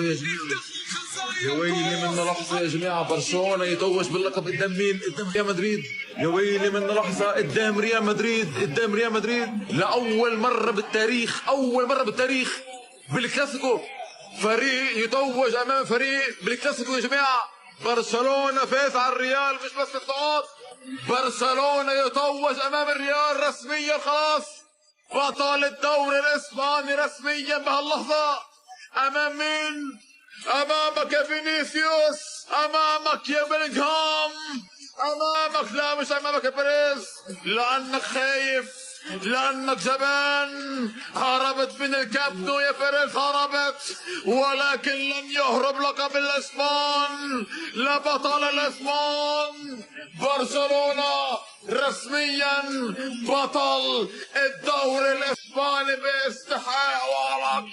يا جماعة، يا ويلي من لحظة يا جماعة، برشلونة يتوج باللقب قدام مين؟ قدام ريال مدريد. يا ويلي من لحظة قدام ريال مدريد، قدام ريال مدريد لأول مرة بالتاريخ، أول مرة بالتاريخ بالكلاسيكو فريق يتوج أمام فريق بالكلاسيكو يا جماعة. برشلونة فاز على الريال مش بس النقاط، برشلونة يتوج أمام الريال رسميا، خلاص بطل الدوري الإسباني رسميا بهاللحظة. أمام مين؟ أمامك يا فينيسيوس، أمامك يا بلينغهام، أمامك، لا مش أمامك يا بيريز، لأنك خايف، لأنك جبان. هربت من الكابتن يا بيريز، هربت، ولكن لن يهرب لقب الإسبان، لبطل الإسبان. برشلونة رسميا بطل الدوري الإسباني باستحقاق.